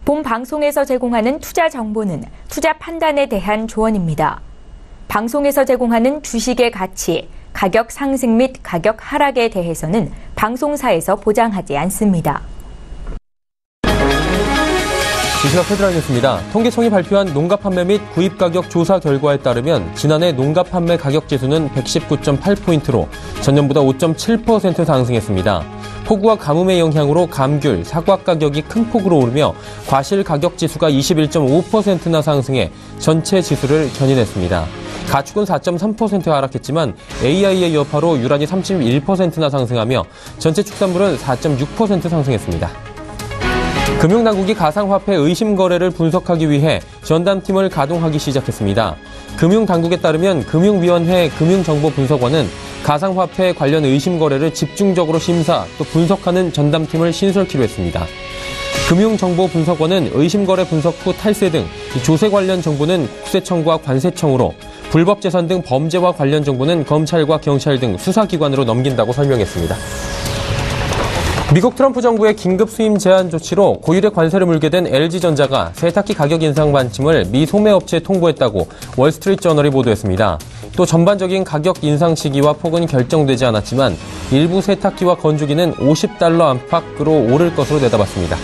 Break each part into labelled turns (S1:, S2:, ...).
S1: 본 방송에서 제공하는 투자 정보는 투자 판단에 대한 조언입니다. 방송에서 제공하는 주식의 가치, 가격 상승 및 가격 하락에 대해서는 방송사에서 보장하지 않습니다.
S2: 이 시각 헤드라인 뉴스입니다. 통계청이 발표한 농가 판매 및 구입 가격 조사 결과에 따르면 지난해 농가 판매 가격 지수는 119.8포인트로 전년보다 5.7% 상승했습니다. 폭우와 가뭄의 영향으로 감귤, 사과 가격이 큰 폭으로 오르며 과실 가격 지수가 21.5%나 상승해 전체 지수를 견인했습니다. 가축은 4.3% 하락했지만 AI의 여파로 유란이 31%나 상승하며 전체 축산물은 4.6% 상승했습니다. 금융당국이 가상화폐 의심 거래를 분석하기 위해 전담팀을 가동하기 시작했습니다. 금융당국에 따르면 금융위원회 금융정보분석원은 가상화폐 관련 의심 거래를 집중적으로 심사 또 분석하는 전담팀을 신설키로 했습니다. 금융정보분석원은 의심 거래 분석 후 탈세 등 조세 관련 정보는 국세청과 관세청으로 불법 재산 등 범죄와 관련 정보는 검찰과 경찰 등 수사기관으로 넘긴다고 설명했습니다. 미국 트럼프 정부의 긴급 수임 제한 조치로 고율의 관세를 물게 된 LG전자가 세탁기 가격 인상 반침을 미 소매업체에 통보했다고 월스트리트저널이 보도했습니다. 또 전반적인 가격 인상 시기와 폭은 결정되지 않았지만 일부 세탁기와 건조기는 $50 안팎으로 오를 것으로 내다봤습니다.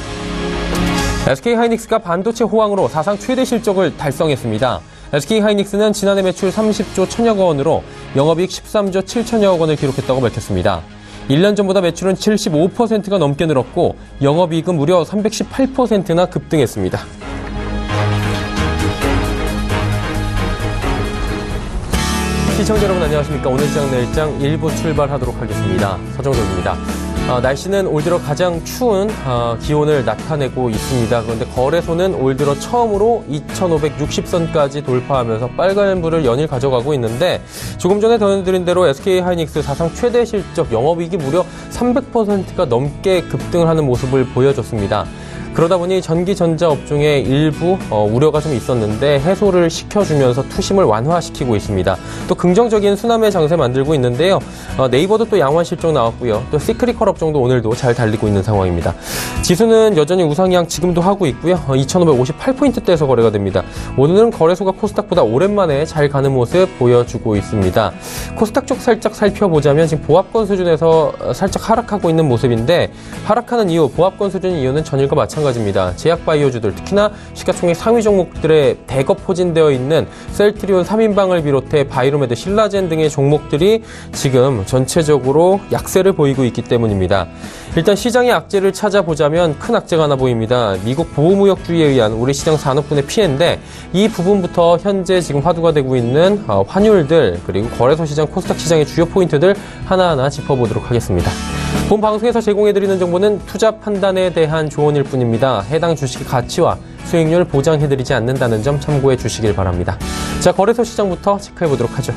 S2: SK하이닉스가 반도체 호황으로 사상 최대 실적을 달성했습니다. SK하이닉스는 지난해 매출 30조 1천여억 원으로 영업이익 13조 7천여억 원을 기록했다고 밝혔습니다. 1년 전보다 매출은 75%가 넘게 늘었고 영업이익은 무려 318%나 급등했습니다. 시청자 여러분 안녕하십니까. 오늘 시장 내일장 1부 출발하도록 하겠습니다. 서정덕입니다. 날씨는 올 들어 가장 추운 기온을 나타내고 있습니다. 그런데 거래소는 올 들어 처음으로 2,560선까지 돌파하면서 빨간불을 연일 가져가고 있는데 조금 전에 전해드린 대로 SK하이닉스 사상 최대 실적 영업이익이 무려 300%가 넘게 급등을 하는 모습을 보여줬습니다. 그러다 보니 전기전자 업종의 일부 우려가 좀 있었는데 해소를 시켜주면서 투심을 완화시키고 있습니다. 또 긍정적인 수남의 장세 만들고 있는데요. 네이버도 또 양호한 실적 나왔고요. 또 시크릿컬 업종도 오늘도 잘 달리고 있는 상황입니다. 지수는 여전히 우상향 지금도 하고 있고요. 2,558포인트대에서 거래가 됩니다. 오늘은 거래소가 코스닥보다 오랜만에 잘 가는 모습 보여주고 있습니다. 코스닥 쪽 살짝 살펴보자면 지금 보합권 수준에서 살짝 하락하고 있는 모습인데 하락하는 이유, 보합권 수준 이유는 전일과 마찬가지입니다. 제약바이오주들, 특히나 시가총액 상위 종목들에 대거 포진되어 있는 셀트리온 3인방을 비롯해 바이로메드, 신라젠 등의 종목들이 지금 전체적으로 약세를 보이고 있기 때문입니다. 일단 시장의 악재를 찾아보자면 큰 악재가 하나 보입니다. 미국 보호무역주의에 의한 우리 시장 산업군의 피해인데 이 부분부터 현재 지금 화두가 되고 있는 환율들 그리고 거래소 시장, 코스닥 시장의 주요 포인트들 하나하나 짚어보도록 하겠습니다. 본 방송에서 제공해드리는 정보는 투자 판단에 대한 조언일 뿐입니다. 해당 주식의 가치와 수익률 보장해드리지 않는다는 점 참고해 주시길 바랍니다. 자, 거래소 시장부터 체크해보도록 하죠.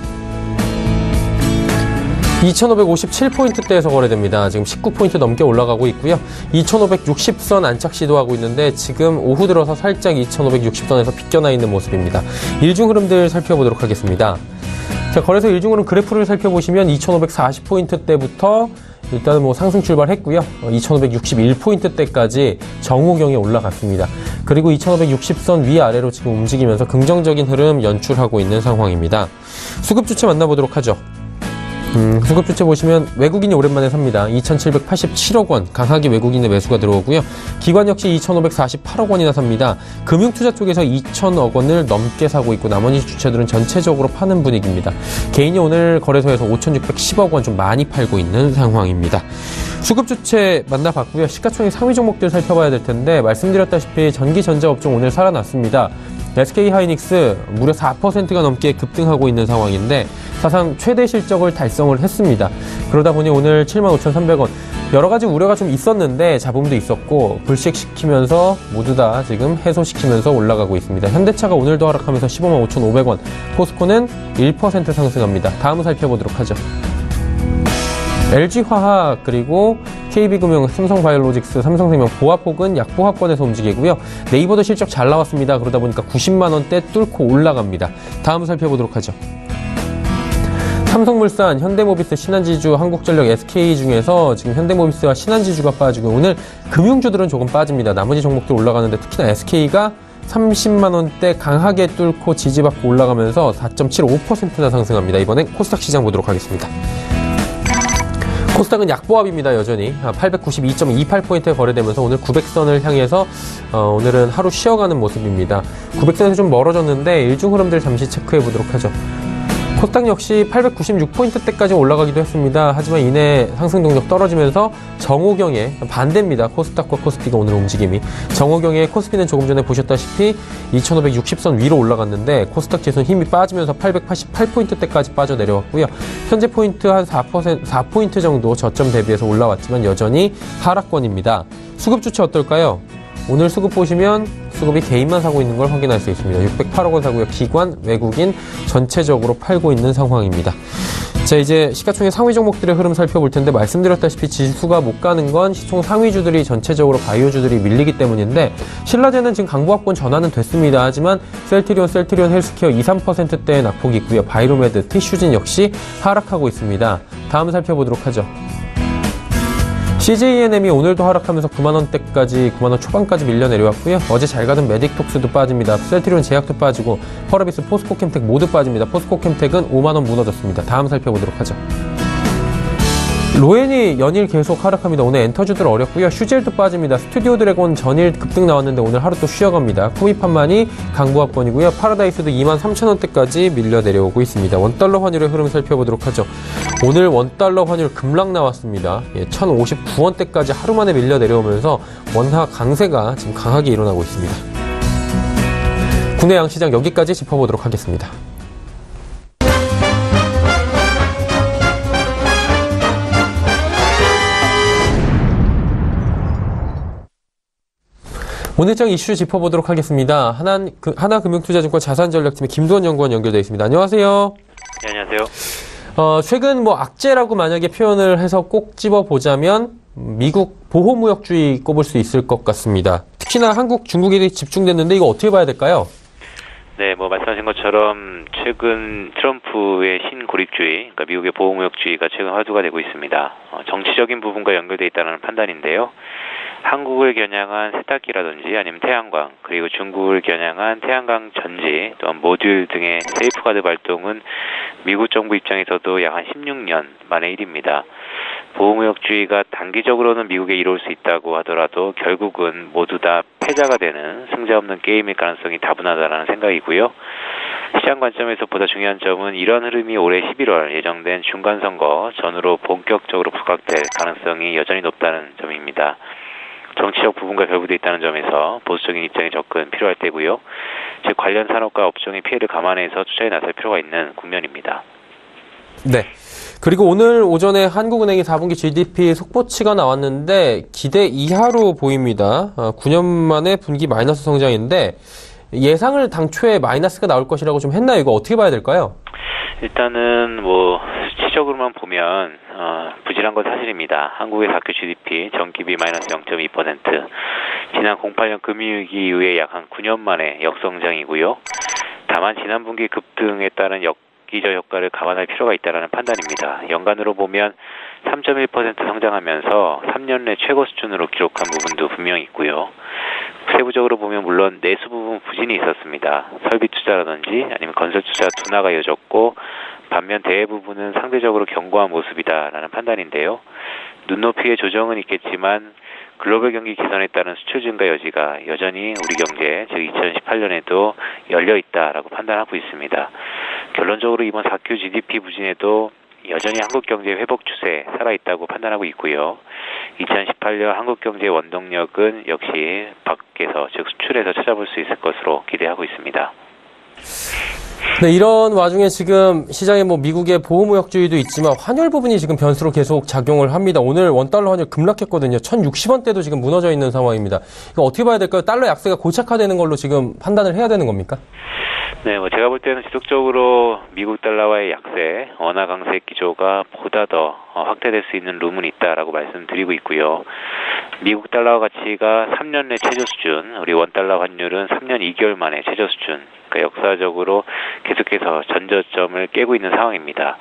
S2: 2,557포인트대에서 거래됩니다. 지금 19포인트 넘게 올라가고 있고요. 2,560선 안착 시도하고 있는데 지금 오후 들어서 살짝 2,560선에서 비껴나 있는 모습입니다. 일중 흐름들 살펴보도록 하겠습니다. 자, 거래소 일중 흐름 그래프를 살펴보시면 2,540포인트대부터 일단은 상승 출발했고요. 2,561포인트대까지 정호경에 올라갔습니다. 그리고 2,560선 위아래로 지금 움직이면서 긍정적인 흐름 연출하고 있는 상황입니다. 수급 주체 만나보도록 하죠. 수급 주체 보시면 외국인이 오랜만에 삽니다. 2,787억 원 강하게 외국인의 매수가 들어오고요. 기관 역시 2,548억 원이나 삽니다. 금융투자 쪽에서 2,000억 원을 넘게 사고 있고 나머지 주체들은 전체적으로 파는 분위기입니다. 개인이 오늘 거래소에서 5,610억 원 좀 많이 팔고 있는 상황입니다. 수급 주체 만나봤고요. 시가총액 상위 종목들 살펴봐야 될 텐데 말씀드렸다시피 전기전자 업종 오늘 살아났습니다. SK하이닉스 무려 4%가 넘게 급등하고 있는 상황인데 사상 최대 실적을 달성을 했습니다. 그러다 보니 오늘 75,300원 여러 가지 우려가 좀 있었는데 잡음도 있었고 불식시키면서 모두 다 지금 해소시키면서 올라가고 있습니다. 현대차가 오늘도 하락하면서 155,500원, 포스코는 1% 상승합니다. 다음은 살펴보도록 하죠. LG화학 그리고 KB금융, 삼성바이오로직스, 삼성생명 보합폭은 약보합권에서 움직이고요. 네이버도 실적 잘 나왔습니다. 그러다 보니까 90만 원대 뚫고 올라갑니다. 다음은 살펴보도록 하죠. 삼성물산, 현대모비스, 신한지주, 한국전력, SK 중에서 지금 현대모비스와 신한지주가 빠지고 오늘 금융주들은 조금 빠집니다. 나머지 종목들 올라가는데 특히나 SK가 30만 원대 강하게 뚫고 지지받고 올라가면서 4.75%나 상승합니다. 이번엔 코스닥 시장 보도록 하겠습니다. 코스닥은 약보합입니다. 여전히 892.28포인트에 거래되면서 오늘 900선을 향해서 오늘은 하루 쉬어가는 모습입니다. 900선에서 좀 멀어졌는데 일중 흐름들 잠시 체크해 보도록 하죠. 코스닥 역시 896포인트대까지 올라가기도 했습니다. 하지만 이내 상승 동력 떨어지면서 정호경의 반대입니다. 코스닥과 코스피가 오늘 움직임이. 정호경의 코스피는 조금 전에 보셨다시피 2560선 위로 올라갔는데 코스닥 지수는 힘이 빠지면서 888포인트대까지 빠져내려왔고요. 현재 포인트 한 4포인트 정도 저점 대비해서 올라왔지만 여전히 하락권입니다. 수급 주체 어떨까요? 오늘 수급 보시면 수급이 개인만 사고 있는 걸 확인할 수 있습니다. 608억 원 사고요. 기관, 외국인 전체적으로 팔고 있는 상황입니다. 자, 이제 시가총액 상위 종목들의 흐름 살펴볼 텐데 말씀드렸다시피 지수가 못 가는 건 시총 상위주들이 전체적으로 바이오주들이 밀리기 때문인데 신라제는 지금 강보합권 전환은 됐습니다. 하지만 셀트리온 헬스케어 2~3%대의 낙폭이 있고요. 바이로메드, 티슈진 역시 하락하고 있습니다. 다음 살펴보도록 하죠. CJENM이 오늘도 하락하면서 9만원대까지, 9만원 초반까지 밀려 내려왔고요. 어제 잘 가던 메딕톡스도 빠집니다. 셀트리온 제약도 빠지고, 펄어비스, 포스코캠텍 모두 빠집니다. 포스코캠텍은 5만원 무너졌습니다. 다음 살펴보도록 하죠. 로엔이 연일 계속 하락합니다. 오늘 엔터주들 어렵고요. 슈젤도 빠집니다. 스튜디오 드래곤 전일 급등 나왔는데 오늘 하루 또 쉬어갑니다. 코미판만이 강보합권이고요. 파라다이스도 23,000원대까지 밀려 내려오고 있습니다. 원달러 환율의 흐름 살펴보도록 하죠. 오늘 원달러 환율 급락 나왔습니다. 1,059원대까지 하루 만에 밀려 내려오면서 원화 강세가 지금 강하게 일어나고 있습니다. 국내 양시장 여기까지 짚어보도록 하겠습니다. 오늘 장 이슈 짚어보도록 하겠습니다. 하나금융투자증권 자산전략팀의 김두원 연구원 연결되어 있습니다. 안녕하세요.
S3: 네, 안녕하세요.
S2: 최근 악재라고 만약에 표현을 해서 꼭 집어보자면 미국 보호무역주의 꼽을 수 있을 것 같습니다. 특히나 한국, 중국이 집중됐는데 이거 어떻게 봐야 될까요?
S3: 네, 말씀하신 것처럼 최근 트럼프의 신고립주의, 그러니까 미국의 보호무역주의가 최근 화두가 되고 있습니다. 정치적인 부분과 연결되어 있다는 판단인데요. 한국을 겨냥한 세탁기라든지 아니면 태양광, 그리고 중국을 겨냥한 태양광 전지, 또한 모듈 등의 세이프가드 발동은 미국 정부 입장에서도 약 한 16년 만의 일입니다. 보호무역주의가 단기적으로는 미국에 이룰 수 있다고 하더라도 결국은 모두 다 패자가 되는 승자 없는 게임일 가능성이 다분하다는 생각이고요. 시장 관점에서 보다 중요한 점은 이런 흐름이 올해 11월 예정된 중간선거 전후로 본격적으로 부각될 가능성이 여전히 높다는 점입니다. 정치적 부분과 결부되어 있다는 점에서 보수적인 입장의 접근 필요할 때고요. 즉 관련 산업과 업종의 피해를 감안해서 투자에 나설 필요가 있는 국면입니다.
S2: 네. 그리고 오늘 오전에 한국은행이 4분기 GDP 속보치가 나왔는데 기대 이하로 보입니다. 9년 만에 분기 마이너스 성장인데 예상을 당초에 마이너스가 나올 것이라고 좀 했나요? 이거 어떻게 봐야 될까요?
S3: 일단은 수치적으로만 보면 부진한 건 사실입니다. 한국의 4Q GDP 전기비 마이너스 0.2%, 지난 08년 금융위기 이후에 약 한 9년 만에 역성장이고요. 다만 지난 분기 급등에 따른 기저 효과를 감안할 필요가 있다는 판단입니다. 연간으로 보면 3.1% 성장하면서 3년 내 최고 수준으로 기록한 부분도 분명히 있고요. 세부적으로 보면 물론 내수 부분 부진이 있었습니다. 설비 투자라든지 아니면 건설 투자 둔화가 이어졌고 반면 대부분은 상대적으로 견고한 모습이다라는 판단인데요. 눈높이의 조정은 있겠지만 글로벌 경기 개선에 따른 수출 증가 여지가 여전히 우리 경제, 즉 2018년에도 열려 있다라고 판단하고 있습니다. 결론적으로 이번 4Q GDP 부진에도 여전히 한국 경제 회복 추세에 살아있다고 판단하고 있고요. 2018년 한국 경제의 원동력은 역시 밖에서, 즉 수출에서 찾아볼 수 있을 것으로 기대하고 있습니다.
S2: 네, 이런 와중에 지금 시장에 미국의 보호무역주의도 있지만 환율 부분이 지금 변수로 계속 작용을 합니다. 오늘 원달러 환율 급락했거든요. 1,060원대도 지금 무너져 있는 상황입니다. 이거 어떻게 봐야 될까요? 달러 약세가 고착화되는 걸로 지금 판단을 해야 되는 겁니까?
S3: 네, 제가 볼 때는 지속적으로 미국 달러와의 약세, 원화 강세 기조가 보다 더 확대될 수 있는 룸은 있다라고 말씀드리고 있고요. 미국 달러 가치가 3년 내 최저 수준, 우리 원달러 환율은 3년 2개월 만에 최저 수준, 그러니까 역사적으로 계속해서 전저점을 깨고 있는 상황입니다.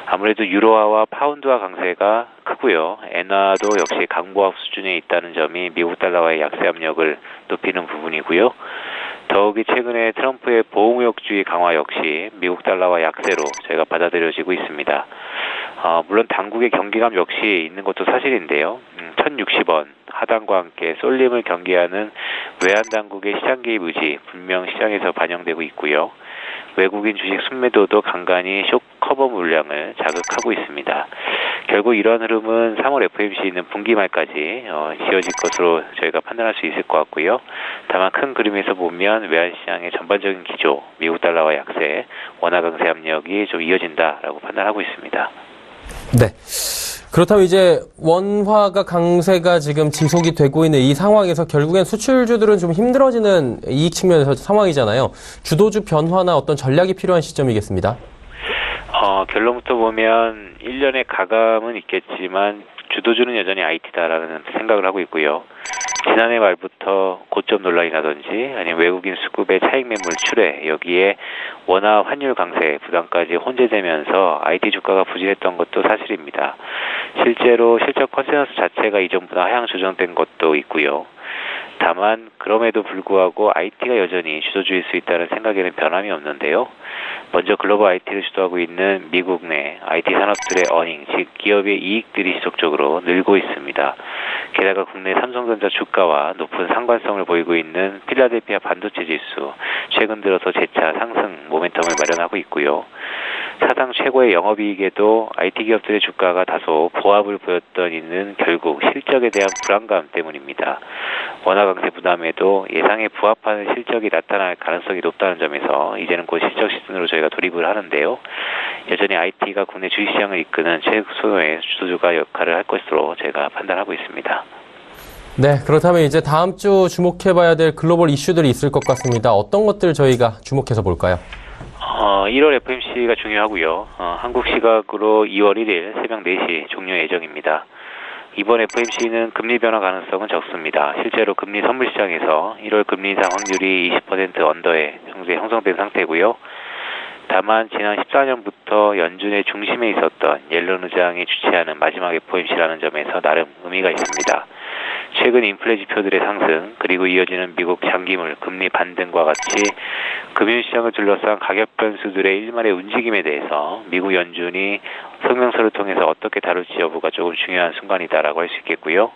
S3: 아무래도 유로화와 파운드화 강세가 크고요. 엔화도 역시 강보합 수준에 있다는 점이 미국 달러와의 약세 압력을 높이는 부분이고요. 더욱이 최근에 트럼프의 보호무역주의 강화 역시 미국 달러와 약세로 저희가 받아들여지고 있습니다. 물론 당국의 경계감 역시 있는 것도 사실인데요. 1060원 하단과 함께 쏠림을 경계하는 외환 당국의 시장 개입 의지 분명 시장에서 반영되고 있고요. 외국인 주식 순매도도 간간히 쇼 커버 물량을 자극하고 있습니다. 결국 이런 흐름은 3월 FOMC 있는 분기 말까지 이어질 것으로 저희가 판단할 수 있을 것 같고요. 다만 큰 그림에서 보면 외환시장의 전반적인 기조, 미국 달러와 약세, 원화 강세 압력이 좀 이어진다라고 판단하고 있습니다.
S2: 네. 그렇다면 이제 원화가 강세가 지금 지속이 되고 있는 이 상황에서 결국엔 수출주들은 좀 힘들어지는 이익 측면에서 상황이잖아요. 주도주 변화나 어떤 전략이 필요한 시점이겠습니다.
S3: 결론부터 보면 1년의 가감은 있겠지만 주도주는 여전히 IT다라는 생각을 하고 있고요. 지난해 말부터 고점 논란이라든지 아니면 외국인 수급의 차익 매물 출회, 여기에 원화 환율 강세 부담까지 혼재되면서 IT 주가가 부진했던 것도 사실입니다. 실제로 실적 컨센서스 자체가 이전보다 하향 조정된 것도 있고요. 다만 그럼에도 불구하고 IT가 여전히 주도주일 수 있다는 생각에는 변함이 없는데요. 먼저 글로벌 IT를 주도하고 있는 미국 내 IT 산업들의 어닝, 즉 기업의 이익들이 지속적으로 늘고 있습니다. 게다가 국내 삼성전자 주가와 높은 상관성을 보이고 있는 필라델피아 반도체 지수, 최근 들어서 재차 상승 모멘텀을 마련하고 있고요. 사상 최고의 영업이익에도 IT 기업들의 주가가 다소 보합을 보였던 이는 결국 실적에 대한 불안감 때문입니다. 원화 강세 부담에도 예상에 부합하는 실적이 나타날 가능성이 높다는 점에서 이제는 곧 실적 시즌으로 저희가 돌입을 하는데요. 여전히 IT가 국내 주식시장을 이끄는 최소의 주도주가 역할을 할 것으로 제가 판단하고 있습니다.
S2: 네, 그렇다면 이제 다음 주 주목해봐야 될 글로벌 이슈들이 있을 것 같습니다. 어떤 것들 저희가 주목해서 볼까요?
S3: 1월 FOMC가 중요하고요. 한국 시각으로 2월 1일 새벽 4시 종료 예정입니다. 이번 FOMC는 금리 변화 가능성은 적습니다. 실제로 금리 선물 시장에서 1월 금리 인상 확률이 20% 언더에 현재 형성된 상태고요. 다만 지난 14년부터 연준의 중심에 있었던 옐런 의장이 주최하는 마지막 FOMC라는 점에서 나름 의미가 있습니다. 최근 인플레 지표들의 상승, 그리고 이어지는 미국 장기물, 금리 반등과 같이 금융시장을 둘러싼 가격 변수들의 일말의 움직임에 대해서 미국 연준이 성명서를 통해서 어떻게 다룰지 여부가 조금 중요한 순간이다라고 할 수 있겠고요.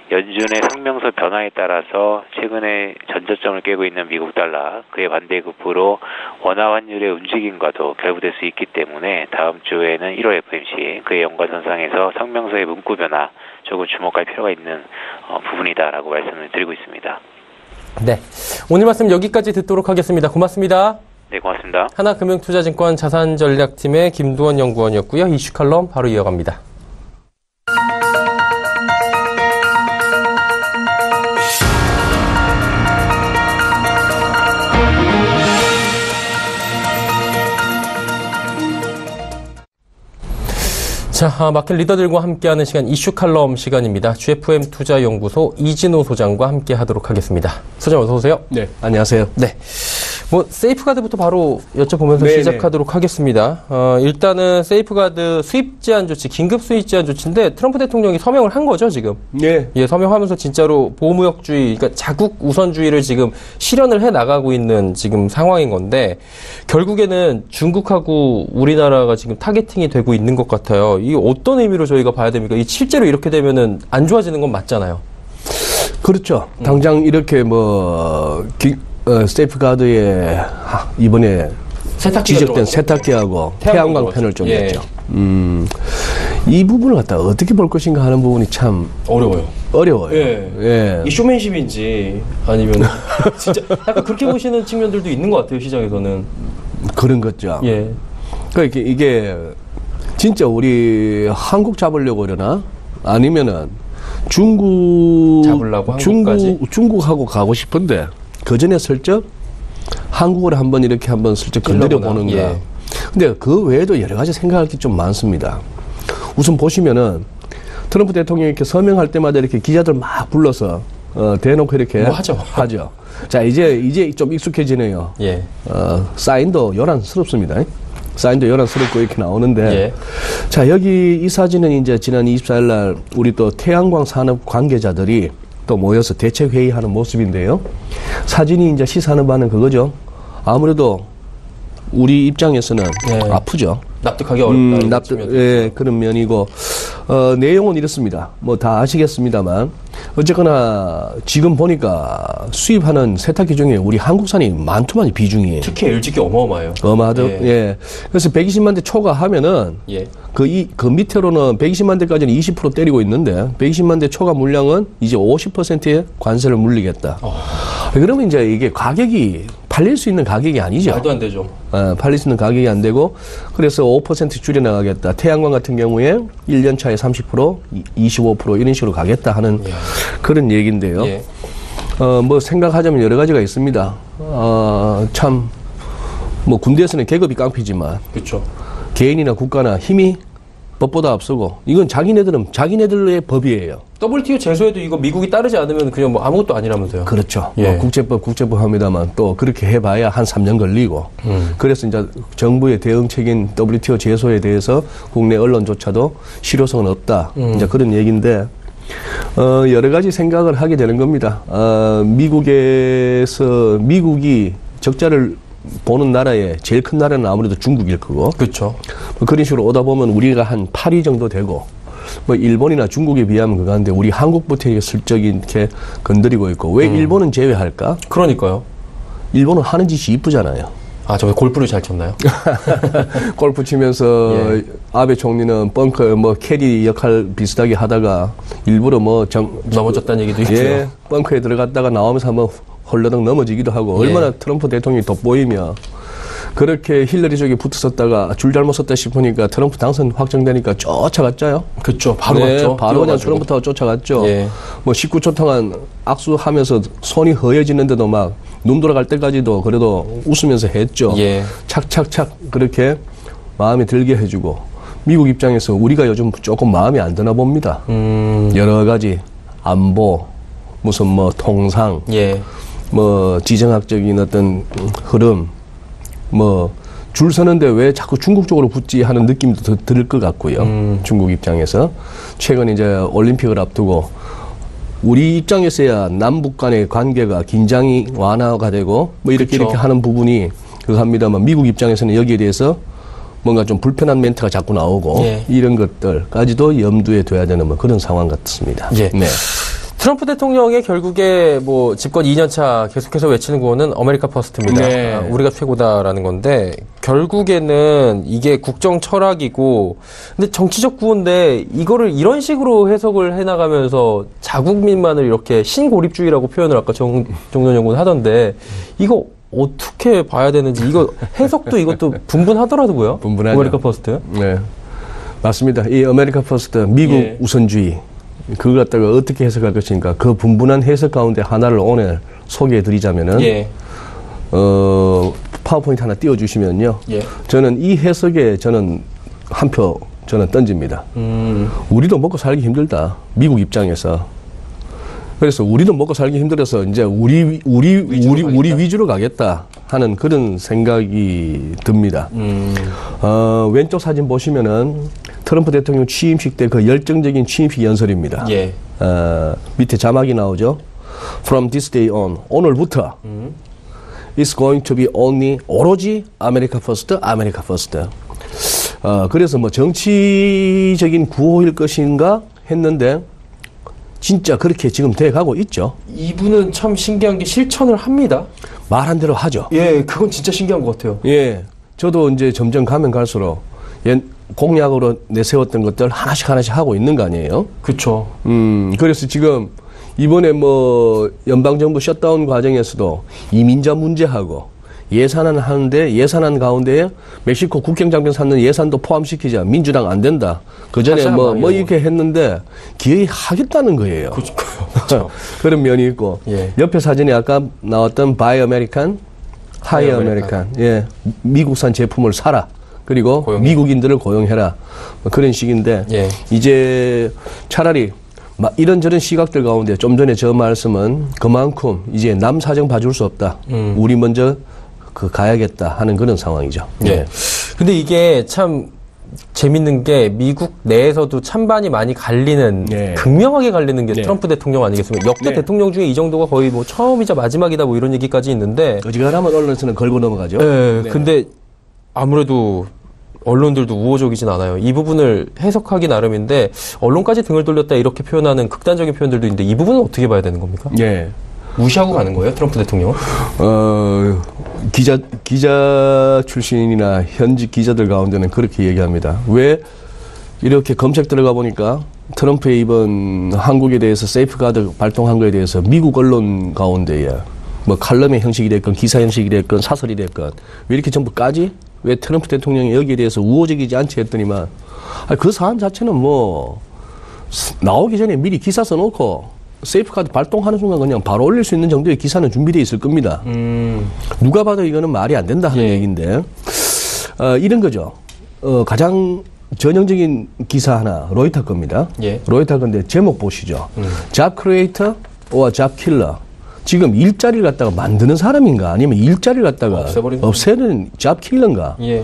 S3: 연준의 성명서 변화에 따라서 최근에 전저점을 깨고 있는 미국 달러, 그에 반대급부로 원화 환율의 움직임과도 결부될 수 있기 때문에 다음 주에는 1월 FOMC, 그의 연관선상에서 성명서의 문구 변화 조금 주목할 필요가 있는 부분이다라고 말씀을 드리고 있습니다.
S2: 네, 오늘 말씀 여기까지 듣도록 하겠습니다. 고맙습니다.
S3: 네, 고맙습니다.
S2: 하나금융투자증권 자산전략팀의 김두원 연구원이었고요. 이슈 칼럼 바로 이어갑니다. 자, 마켓 리더들과 함께하는 시간 이슈 칼럼 시간입니다. GFM 투자연구소 이진호 소장과 함께 하도록 하겠습니다. 소장 어서 오세요.
S4: 네, 안녕하세요.
S2: 네. 세이프가드부터 바로 여쭤보면서
S4: 네네.
S2: 시작하도록 하겠습니다. 일단은 세이프가드 수입 제한 조치, 긴급 수입 제한 조치인데 트럼프 대통령이 서명을 한 거죠, 지금?
S4: 네.
S2: 예, 서명하면서 진짜로 보호무역주의, 그러니까 자국 우선주의를 지금 실현을 해 나가고 있는 지금 상황인 건데, 결국에는 중국하고 우리나라가 지금 타겟팅이 되고 있는 것 같아요. 이게 어떤 의미로 저희가 봐야 됩니까? 실제로 이렇게 되면은 안 좋아지는 건 맞잖아요.
S4: 그렇죠. 당장 이렇게 세이프가드에 이번에 지적된 세탁기하고 태양광 패널 쪽이었죠. 이 부분을 갖다가 어떻게 볼 것인가 하는 부분이 참 어려워요.
S2: 예. 이 쇼맨십인지 아니면 진짜 약간 그렇게 보시는 측면들도 있는 것 같아요, 시장에서는.
S4: 그런 거죠.
S2: 예.
S4: 그러니까 이게 진짜 우리 한국 잡으려고 그러나 아니면은
S2: 잡으려고 한국까지?
S4: 중국하고 가고 싶은데 그 전에 슬쩍 한국을 한번 슬쩍 건드려 보는 거.
S2: 예.
S4: 근데 그 외에도 여러 가지 생각할 게 좀 많습니다. 우선 보시면은 트럼프 대통령이 이렇게 서명할 때마다 이렇게 기자들 막 불러서 대놓고 이렇게
S2: 하죠.
S4: 자, 이제 좀 익숙해지네요.
S2: 예.
S4: 사인도 요란스럽습니다. 사인도 요란스럽고 이렇게 나오는데.
S2: 예.
S4: 자, 여기 이 사진은 이제 지난 24일 날 우리 또 태양광 산업 관계자들이 또 모여서 대책 회의하는 모습인데요. 사진이 이제 시사하는 바는 그거죠. 아무래도 우리 입장에서는
S2: 예.
S4: 아프죠.
S2: 납득하기 어렵다.
S4: 예, 그런 면이고, 내용은 이렇습니다. 뭐 다 아시겠습니다만, 어쨌거나 지금 보니까 수입하는 세탁기 중에 우리 한국산이 많더만 비중이.
S2: 특히 LG기 어마어마해요.
S4: 어마하죠.
S2: 예.
S4: 예. 그래서 120만 대 초과하면은,
S2: 예.
S4: 그 밑으로는 120만 대까지는 20% 때리고 있는데, 120만 대 초과 물량은 이제 50%의 관세를 물리겠다. 그러면 이제 이게 가격이 팔릴 수 있는 가격이 아니죠.
S2: 말도 안 되죠.
S4: 팔릴 수 있는 가격이 안 되고, 그래서 5% 줄여나가겠다. 태양광 같은 경우에 1년 차에 30%, 25% 이런 식으로 가겠다 하는 그런 얘기인데요.
S2: 예.
S4: 뭐 생각하자면 여러 가지가 있습니다. 참, 뭐 군대에서는 계급이 깡패지만,
S2: 그렇죠.
S4: 개인이나 국가나 힘이 법보다 앞서고, 이건 자기네들의 법이에요.
S2: WTO 제소에도 이거 미국이 따르지 않으면 그냥 뭐 아무것도 아니라면서요.
S4: 그렇죠.
S2: 예.
S4: 뭐 국제법 합니다만 또 그렇게 해봐야 한 3년 걸리고. 그래서 이제 정부의 대응책인 WTO 제소에 대해서 국내 언론조차도 실효성은 없다. 이제 그런 얘기인데, 여러 가지 생각을 하게 되는 겁니다. 미국이 적자를 보는 나라의 제일 큰 나라는 아무래도 중국일 거고.
S2: 그렇죠.
S4: 뭐 그런 식으로 오다 보면 우리가 한 8위 정도 되고, 뭐 일본이나 중국에 비하면 그건데 우리 한국부터 이렇게 슬쩍 이렇게 건드리고 있고. 왜 일본은 제외할까?
S2: 그러니까요.
S4: 일본은 하는 짓이 이쁘잖아요.
S2: 아, 저 골프를 잘 쳤나요?
S4: 골프 치면서
S2: 예.
S4: 아베 총리는 벙커 뭐 캐디 역할 비슷하게 하다가 일부러
S2: 넘어졌다는 얘기도 있죠.
S4: 예, 벙커에 들어갔다가 나오면서 한번 헐레덩 넘어지기도 하고.
S2: 예.
S4: 얼마나 트럼프 대통령이 돋보이며 그렇게 힐러리 쪽에 붙었었다가 줄 잘못 썼다 싶으니까 트럼프 당선 확정되니까 쫓아갔죠요.
S2: 그렇죠. 바로
S4: 네,
S2: 갔죠.
S4: 바로 그냥
S2: 뛰어가지고.
S4: 트럼프 타고 쫓아갔죠.
S2: 예.
S4: 뭐 19초 동안 악수하면서 손이 허해지는데도 막 눈 돌아갈 때까지도 그래도 웃으면서 했죠.
S2: 예.
S4: 착착착 그렇게 마음에 들게 해주고. 미국 입장에서 우리가 요즘 조금 마음에 안 드나 봅니다. 여러 가지 안보, 무슨 뭐 통상,
S2: 예.
S4: 뭐 지정학적인 어떤 흐름, 뭐 줄 서는데 왜 자꾸 중국 쪽으로 붙지 하는 느낌도 들 것 같고요. 중국 입장에서 최근 이제 올림픽을 앞두고 우리 입장에서야 남북 간의 관계가 긴장이 완화가 되고 뭐 이렇게
S2: 그쵸.
S4: 이렇게 하는 부분이 그거 합니다만 미국 입장에서는 여기에 대해서 뭔가 좀 불편한 멘트가 자꾸 나오고
S2: 예.
S4: 이런 것들까지도 염두에 둬야 되는 뭐 그런 상황 같습니다.
S2: 예.
S4: 네.
S2: 트럼프 대통령의 결국에 뭐 집권 2년차 계속해서 외치는 구호는 아메리카 퍼스트입니다.
S4: 네.
S2: 우리가 최고다라는 건데 결국에는 이게 국정 철학이고 근데 정치적 구호인데 이거를 이런 식으로 해석을 해나가면서 자국민만을 이렇게 신고립주의라고 표현을 아까 정전 연구는 하던데 이거 어떻게 봐야 되는지 이거 해석도 이것도 분분하더라고요.
S4: 분분하죠.
S2: 아메리카 퍼스트.
S4: 네. 맞습니다. 이 아메리카 퍼스트 미국
S2: 예.
S4: 우선주의 그걸 갖다가 어떻게 해석할 것인가 그 분분한 해석 가운데 하나를 오늘 소개해 드리자면은
S2: 예.
S4: 파워포인트 하나 띄워주시면요.
S2: 예.
S4: 저는 이 해석에 저는 한 표 저는 던집니다. 우리도 먹고 살기 힘들다. 미국 입장에서. 그래서 우리도 먹고 살기 힘들어서 이제 우리 위주로 가겠다 하는 그런 생각이 듭니다. 왼쪽 사진 보시면은 트럼프 대통령 취임식 때 그 열정적인 취임식 연설입니다.
S2: 예.
S4: 밑에 자막이 나오죠. From this day on, 오늘부터 It's going to be only 오로지 아메리카 퍼스트, 아메리카 퍼스트. 그래서 뭐 정치적인 구호일 것인가 했는데 진짜 그렇게 지금 돼가고 있죠.
S2: 이분은 참 신기한 게 실천을 합니다.
S4: 말한 대로 하죠.
S2: 예, 그건 진짜 신기한 것 같아요.
S4: 예. 저도 이제 점점 가면 갈수록 공약으로 내세웠던 것들 하나씩 하고 있는 거 아니에요?
S2: 그렇죠.
S4: 그래서 지금 이번에 뭐 연방정부 셧다운 과정에서도 이민자 문제하고 예산안 하는데 예산안 가운데 멕시코 국경장병 찾는 예산도 포함시키자. 민주당 안 된다. 그 전에 뭐 이렇게 했는데 기어이 하겠다는 거예요.
S2: 그렇죠.
S4: 그런 면이 있고
S2: 예.
S4: 옆에 사진에 아까 나왔던 바이 아메리칸, 하이 아메리칸. 예. 미국산 제품을 사라. 그리고 미국인들을 고용해라. 뭐 그런 식인데
S2: 예.
S4: 이제 차라리 이런저런 시각들 가운데 좀 전에 저 말씀은 그만큼 이제 남 사정 봐줄 수 없다. 우리 먼저 가야겠다 하는 그런 상황이죠.
S2: 예. 근데 이게 참 재밌는 게 미국 내에서도 찬반이 많이 갈리는
S4: 네.
S2: 극명하게 갈리는 게
S4: 네.
S2: 트럼프 대통령 아니겠습니까? 역대
S4: 네.
S2: 대통령 중에 이 정도가 거의 뭐 처음이자 마지막이다 뭐 이런 얘기까지 있는데
S4: 어지간하면 언론에서는 걸고 넘어가죠.
S2: 네.
S4: 네.
S2: 근데 아무래도 언론들도 우호적이진 않아요. 이 부분을 해석하기 나름인데 언론까지 등을 돌렸다 이렇게 표현하는 극단적인 표현들도 있는데 이 부분은 어떻게 봐야 되는 겁니까?
S4: 예.
S2: 무시하고 가는 거예요, 트럼프 대통령은?
S4: 기자 출신이나 현직 기자들 가운데는 그렇게 얘기합니다. 왜 이렇게 검색 들어가 보니까 트럼프의 이번 한국에 대해서 세이프가드 발동한 거에 대해서 미국 언론 가운데에 뭐 칼럼의 형식이 됐건 기사 형식이 됐건 사설이 됐건 왜 이렇게 전부 까지? 왜 트럼프 대통령이 여기에 대해서 우호적이지 않지 했더니만 그 사안 자체는 뭐 나오기 전에 미리 기사 써놓고 세이프카드 발동하는 순간 그냥 바로 올릴 수 있는 정도의 기사는 준비되어 있을 겁니다. 누가 봐도 이거는 말이 안 된다 하는 얘기인데 이런 거죠. 가장 전형적인 기사 하나 로이터 겁니다.
S2: 예.
S4: 로이터 건데 제목 보시죠. Job Creator or Job Killer. 지금 일자리를 갖다가 만드는 사람인가 아니면 일자리를 갖다가 없애는 Job Killer인가.
S2: 예.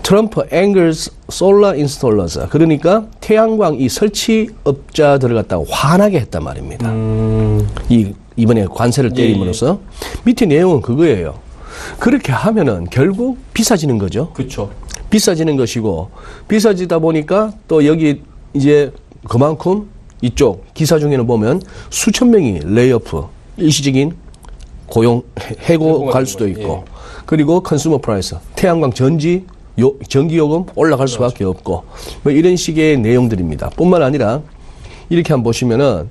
S4: 트럼프 angers solar installers. 그러니까 태양광 이 설치업자들을 갖다가 화나게 했단 말입니다. 이번에 관세를 때림으로써 밑에 내용은 그거예요. 그렇게 하면은 결국 비싸지는 거죠.
S2: 그렇죠.
S4: 비싸지는 것이고 비싸지다 보니까 또 여기 이제 그만큼 이쪽 기사 중에는 보면 수천 명이 레이오프 일시적인 고용 해고 갈 수도 있고 그리고 컨슈머 프라이스 태양광 전기요금 올라갈 수밖에 없고 뭐 이런 식의 내용들입니다. 뿐만 아니라 이렇게 한번 보시면은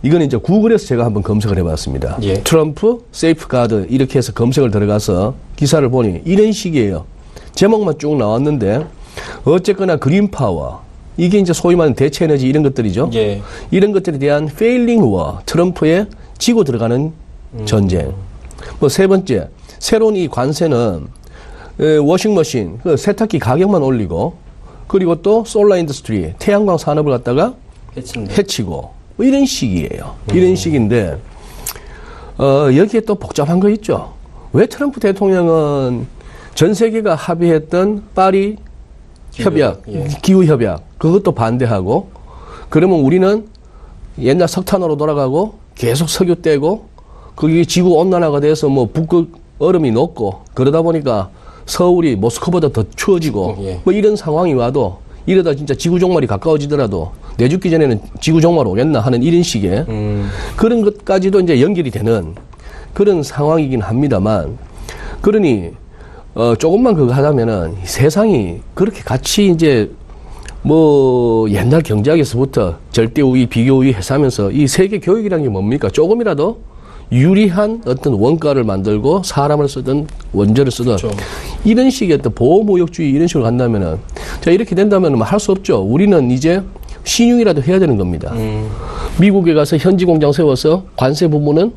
S4: 이거는 이제 구글에서 제가 한번 검색을 해봤습니다.
S2: 예.
S4: 트럼프 세이프가드 이렇게 해서 검색을 들어가서 기사를 보니 이런 식이에요. 제목만 쭉 나왔는데 어쨌거나 그린파워 이게 이제 소위 말하는 대체 에너지 이런 것들이죠.
S2: 예.
S4: 이런 것들에 대한 페일링 워 트럼프의 지고 들어가는 전쟁. 뭐 세 번째 새로운 이 관세는 워싱머신 그 세탁기 가격만 올리고 그리고 또 솔라 인더스트리 태양광 산업을 갖다가 해치고 뭐 이런 식이에요. 이런 식인데 여기에 또 복잡한 거 있죠. 왜 트럼프 대통령은 전 세계가 합의했던 파리 협약, 기후 협약 그것도 반대하고 그러면 우리는 옛날 석탄으로 돌아가고 계속 석유 떼고 거기 지구 온난화가 돼서 뭐 북극 얼음이 녹고 그러다 보니까 서울이 모스크보다 더 추워지고 뭐 이런 상황이 와도 이러다 진짜 지구 종말이 가까워지더라도 내 죽기 전에는 지구 종말 오겠나 하는 이런 식의 그런 것까지도 이제 연결이 되는 그런 상황이긴 합니다만 그러니 조금만 그거 하자면은 세상이 그렇게 같이 이제 뭐 옛날 경제학에서부터 절대 우위, 비교 우위 해서하면서 이 세계 교육이라는 게 뭡니까? 조금이라도 유리한 어떤 원가를 만들고 사람을 쓰든 원자를 쓰든 그렇죠. 이런 식의 어떤 보호무역주의 이런 식으로 간다면은 자 이렇게 된다면은 할 수 없죠. 우리는 이제 신용이라도 해야 되는 겁니다. 미국에 가서 현지 공장 세워서 관세 부분은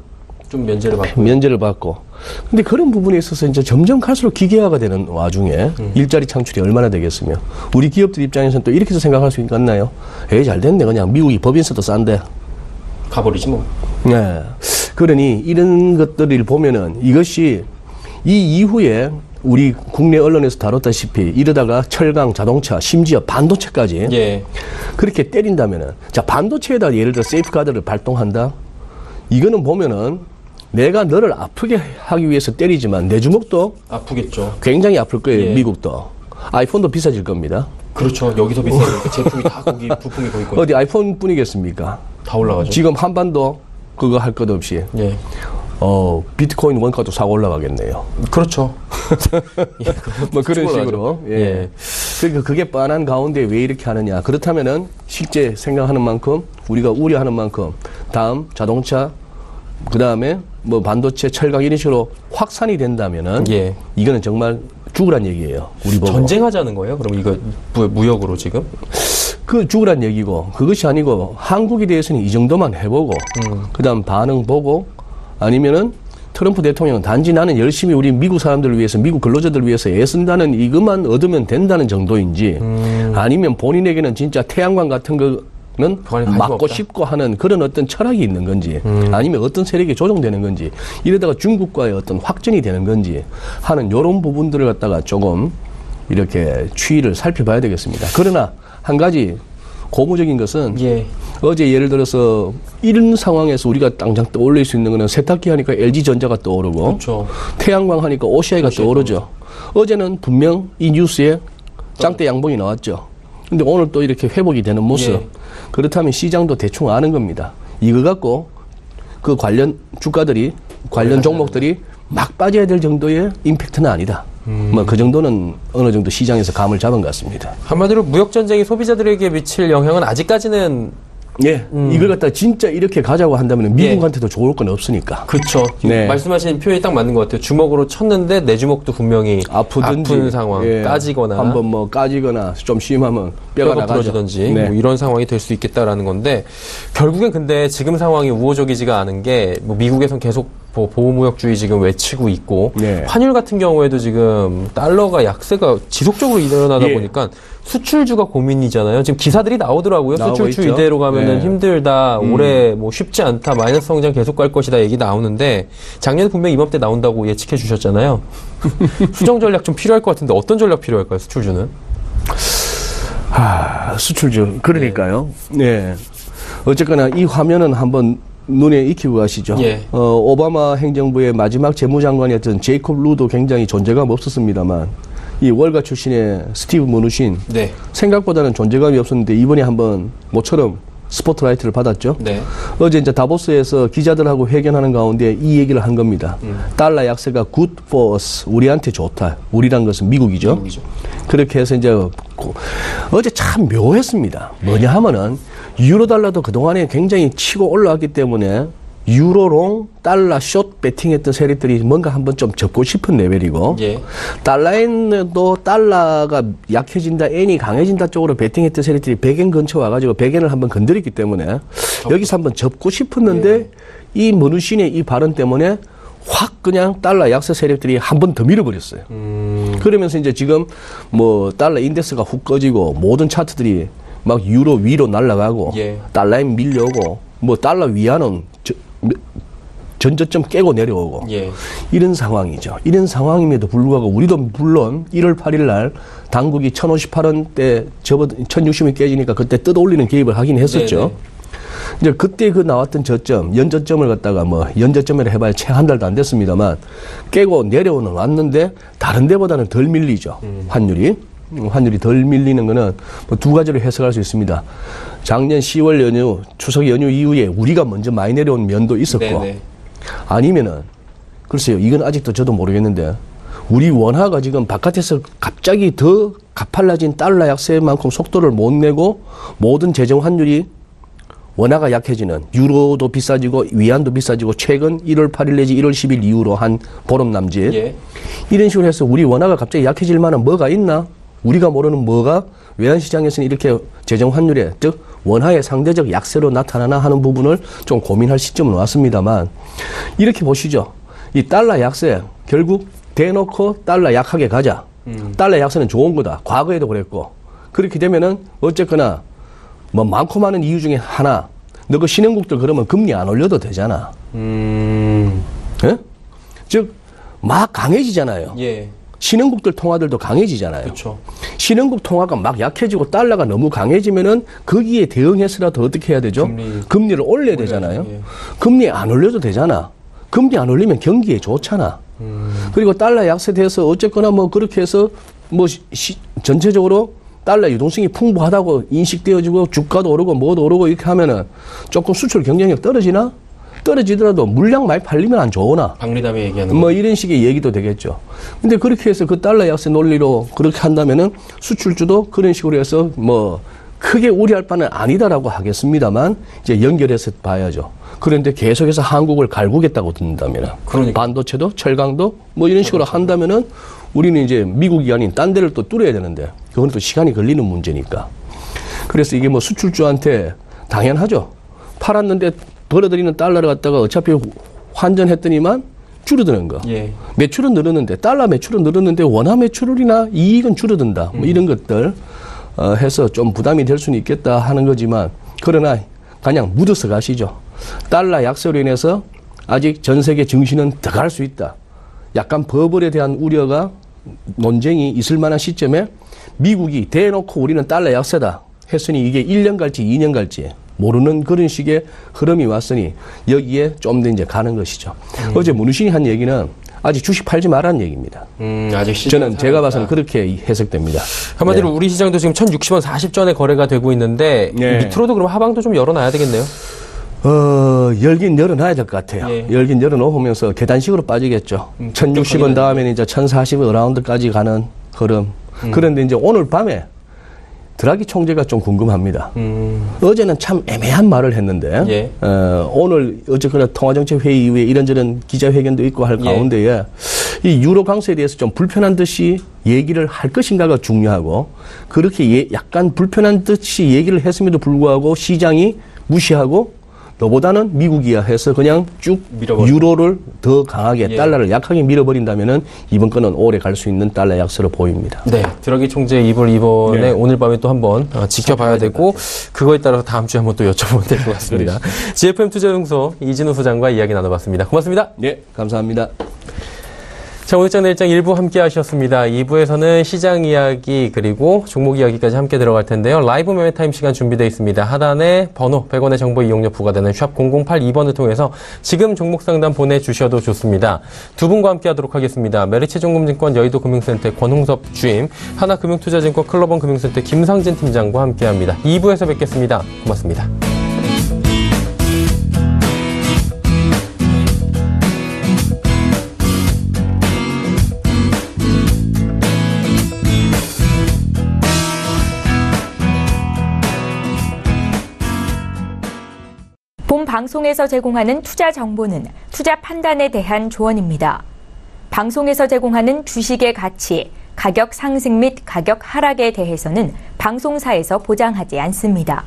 S2: 좀 면제를 받고.
S4: 근데 그런 부분에 있어서 이제 점점 갈수록 기계화가 되는 와중에 일자리 창출이 얼마나 되겠으며 우리 기업들 입장에서는 또 이렇게도 생각할 수 있겠나요? 에이 잘 됐네 그냥 미국이 법인세도 싼데
S2: 가버리지 뭐.
S4: 네. 그러니 이런 것들을 보면은 이것이 이 이후에 우리 국내 언론에서 다뤘다시피 이러다가 철강, 자동차, 심지어 반도체까지
S2: 예.
S4: 그렇게 때린다면은 자 반도체에다 예를 들어 세이프가드를 발동한다. 이거는 보면은 내가 너를 아프게 하기 위해서 때리지만 내 주먹도
S2: 아프겠죠.
S4: 굉장히 아플 거예요.
S2: 예.
S4: 미국도. 아이폰도 비싸질 겁니다.
S2: 그렇죠. 여기서 비싸니까 제품이 다 거기 부품이 거기 있거든요.
S4: 어디 아이폰뿐이겠습니까?
S2: 다 올라가죠.
S4: 지금 한반도 그거 할 것 없이
S2: 예.
S4: 비트코인 원가도 싹 올라가겠네요.
S2: 그렇죠.
S4: 뭐 그런 식으로. 예. 그러니까 그게 뻔한 가운데 왜 이렇게 하느냐. 그렇다면은 실제 생각하는 만큼 우리가 우려하는 만큼 다음 자동차 그 다음에 뭐 반도체, 철강 이런 식으로 확산이 된다면은
S2: 예.
S4: 이거는 정말 죽으란 얘기예요. 우리 보고.
S2: 전쟁하자는 거예요? 그럼 이거 무역으로 지금?
S4: 그 죽으란 얘기고 그것이 아니고 한국에 대해서는 이 정도만 해보고 그다음 반응 보고 아니면은 트럼프 대통령은 단지 나는 열심히 우리 미국 사람들을 위해서 미국 근로자들을 위해서 애쓴다는 이것만 얻으면 된다는 정도인지 아니면 본인에게는 진짜 태양광 같은 거는 막고 싶고 하는 그런 어떤 철학이 있는 건지 아니면 어떤 세력이 조종되는 건지 이러다가 중국과의 어떤 확전이 되는 건지 하는 이런 부분들을 갖다가 조금 이렇게 추이를 살펴봐야 되겠습니다. 그러나 한 가지 고무적인 것은 어제 예를 들어서 이런 상황에서 우리가 당장 떠올릴 수 있는 거는 세탁기 하니까 LG전자가 떠오르고
S2: 그렇죠.
S4: 태양광 하니까 OCI가 떠오르죠. 어제는 분명 이 뉴스에 짱대 양봉이 나왔죠. 근데 오늘 또 이렇게 회복이 되는 모습. 그렇다면 시장도 대충 아는 겁니다. 이거 갖고 그 관련 주가들이 관련 종목들이 막 빠져야 될 정도의 임팩트는 아니다. 뭐 그 정도는 어느 정도 시장에서 감을 잡은 것 같습니다.
S2: 한마디로 무역 전쟁이 소비자들에게 미칠 영향은 아직까지는
S4: 이걸 갖다 진짜 이렇게 가자고 한다면 미국한테도 좋을 건 없으니까.
S2: 그렇죠. 말씀하신 표현이 딱 맞는 것 같아요. 주먹으로 쳤는데 내 주먹도 분명히 아픈 상황, 까지거나
S4: 한번 뭐 까지거나 좀 심하면 뼈가
S2: 부러지든지 뭐 이런 상황이 될 수 있겠다라는 건데 결국엔 근데 지금 상황이 우호적이지가 않은 게 뭐 미국에선 계속 보호무역주의 지금 외치고 있고 환율 같은 경우에도 지금 달러가 약세가 지속적으로 일어나다 보니까 수출주가 고민이잖아요. 지금 기사들이 나오더라고요. 수출주 있죠. 이대로 가면은 힘들다. 올해 뭐 쉽지 않다. 마이너스 성장 계속 갈 것이다. 얘기 나오는데 작년에 분명히 이맘때 나온다고 예측해 주셨잖아요. 수정 전략 좀 필요할 것 같은데 어떤 전략 필요할까요? 수출주는?
S4: 수출주. 그러니까요. 어쨌거나 이 화면은 한번 눈에 익히고 가시죠. 오바마 행정부의 마지막 재무장관이었던 제이콥 루도 굉장히 존재감 없었습니다만 이 월가 출신의 스티브 머누신 생각보다는 존재감이 없었는데 이번에 한번 모처럼 스포트라이트를 받았죠. 어제 이제 다보스에서 기자들하고 회견하는 가운데 이 얘기를 한 겁니다. 달러 약세가 good for us, 우리한테 좋다. 우리란 것은 미국이죠. 그렇게 해서 이제 어제 참 묘했습니다. 뭐냐 하면은 유로 달러도 그동안에 굉장히 치고 올라왔기 때문에 유로롱 달러 숏 배팅했던 세력들이 뭔가 한번 좀 접고 싶은 레벨이고 달러엔도 달러가 약해진다, 엔이 강해진다 쪽으로 배팅했던 세력들이 100엔 근처 와가지고 100엔을 한번 건드렸기 때문에 여기서 한번 접고 싶었는데 이 머누신의 이 발언 때문에 확 그냥 달러 약세 세력들이 한 번 더 밀어버렸어요. 그러면서 이제 지금 뭐 달러 인덱스가 훅 꺼지고 모든 차트들이 막 유로 위로 날아가고 달러엔 밀려오고 뭐 달러 위안은 전저점 깨고 내려오고 이런 상황이죠. 이런 상황임에도 불구하고 우리도 물론 1월 8일 날 당국이 1058원대 접어 1060이 깨지니까 그때 뜯어올리는 개입을 하긴 했었죠. 이제 그때 그 나왔던 저점, 연저점을 갖다가 뭐 연저점이라 해봐야 채 한 달도 안 됐습니다만 깨고 내려오는 왔는데 다른 데보다는 덜 밀리죠. 환율이 덜 밀리는 거는 뭐 두 가지로 해석할 수 있습니다. 작년 10월 연휴, 추석 연휴 이후에 우리가 먼저 많이 내려온 면도 있었고 아니면은 글쎄요, 이건 아직도 저도 모르겠는데 우리 원화가 지금 바깥에서 갑자기 더 가팔라진 달러 약세만큼 속도를 못 내고 모든 재정 환율이 원화가 약해지는 유로도 비싸지고 위안도 비싸지고 최근 1월 8일 내지 1월 10일 이후로 한 보름 남짓 이런 식으로 해서 우리 원화가 갑자기 약해질 만한 뭐가 있나? 우리가 모르는 뭐가 외환시장에서는 이렇게 재정 환율에 즉 원화의 상대적 약세로 나타나나 하는 부분을 좀 고민할 시점은 왔습니다만 이렇게 보시죠. 이 달러 약세 결국 대놓고 달러 약하게 가자. 달러 약세는 좋은 거다. 과거에도 그랬고 그렇게 되면은 어쨌거나 뭐 많고 많은 이유 중에 하나 너 그 신흥국들 그러면 금리 안 올려도 되잖아. 즉 막 강해지잖아요. 신흥국들 통화들도 강해지잖아요.
S2: 그쵸.
S4: 신흥국 통화가 막 약해지고 달러가 너무 강해지면은 거기에 대응해서라도 어떻게 해야 되죠? 금리를 올려야 되잖아요. 금리 안 올려도 되잖아. 금리 안 올리면 경기에 좋잖아. 그리고 달러 약세돼서 어쨌거나 뭐 그렇게 해서 뭐 전체적으로 달러 유동성이 풍부하다고 인식되어지고 주가도 오르고 뭐도 오르고 이렇게 하면은 조금 수출 경쟁력 떨어지나? 떨어지더라도 물량 많이 팔리면 안 좋으나?
S2: 박리담이 얘기하는
S4: 뭐 이런 식의 얘기도 되겠죠. 근데 그렇게 해서 그 달러 약세 논리로 그렇게 한다면은 수출주도 그런 식으로 해서 뭐 크게 우려할 바는 아니다라고 하겠습니다만 이제 연결해서 봐야죠. 그런데 계속해서 한국을 갈구겠다고 듣는다면 반도체도 철강도 뭐 이런 식으로 한다면은 우리는 이제 미국이 아닌 딴 데를 또 뚫어야 되는데 그건 또 시간이 걸리는 문제니까. 그래서 이게 뭐 수출주한테 당연하죠. 팔았는데 벌어들이는 달러를 갖다가 어차피 환전했더니만 줄어드는 거. 매출은 늘었는데 달러 매출은 늘었는데 원화 매출이나 이익은 줄어든다. 뭐 이런 것들 해서 좀 부담이 될 수는 있겠다 하는 거지만 그러나 그냥 묻어서 가시죠. 달러 약세로 인해서 아직 전 세계 증시는 더 갈 수 있다. 약간 버블에 대한 우려가 논쟁이 있을 만한 시점에 미국이 대놓고 우리는 달러 약세다 했으니 이게 1년 갈지 2년 갈지 모르는 그런 식의 흐름이 왔으니 여기에 좀 더 이제 가는 것이죠. 어제 문우신이 한 얘기는 아직 주식 팔지 말라는 얘기입니다.
S2: 아직
S4: 저는 제가 봐서는 그렇게 해석됩니다.
S2: 한마디로 우리 시장도 지금 1060원 40전에 거래가 되고 있는데 밑으로도 그럼 하방도 좀 열어놔야 되겠네요.
S4: 열긴 열어놔야 될 것 같아요. 열긴 열어놓으면서 계단식으로 빠지겠죠. 1060원 다음에는 이제 1040원 어라운드까지 가는 흐름. 그런데 이제 오늘 밤에 드라기 총재가 좀 궁금합니다. 어제는 참 애매한 말을 했는데, 오늘 어쨌거나 통화정책회의 이후에 이런저런 기자회견도 있고 할 가운데에 이 유로 강세에 대해서 좀 불편한 듯이 얘기를 할 것인가가 중요하고, 그렇게 약간 불편한 듯이 얘기를 했음에도 불구하고 시장이 무시하고 너보다는 미국이야 해서 그냥 쭉 유로를 더 강하게 달러를 약하게 밀어버린다면은 이번 건은 오래 갈 수 있는 달러 약세로 보입니다.
S2: 네, 드라기 총재 입을 이번에 오늘 밤에 또 한번 지켜봐야 되고 그거에 따라서 다음 주에 한번 또 여쭤보면 될 것 같습니다. GFM 투자연구소 이진우 소장과 이야기 나눠봤습니다. 고맙습니다.
S4: 네, 감사합니다.
S2: 자, 오늘장 내일장 1부 함께 하셨습니다. 2부에서는 시장 이야기 그리고 종목 이야기까지 함께 들어갈 텐데요. 라이브 매매타임 시간 준비되어 있습니다. 하단에 번호 100원의 정보 이용료 부과되는 샵 0082번을 통해서 지금 종목 상담 보내주셔도 좋습니다. 두 분과 함께 하도록 하겠습니다. 메리츠증권증권 여의도금융센터 권홍섭 주임, 하나금융투자증권 클로번 금융센터 김상진 팀장과 함께합니다. 2부에서 뵙겠습니다. 고맙습니다.
S1: 본 방송에서 제공하는 투자 정보는 투자 판단에 대한 조언입니다. 방송에서 제공하는 주식의 가치, 가격 상승 및 가격 하락에 대해서는 방송사에서 보장하지 않습니다.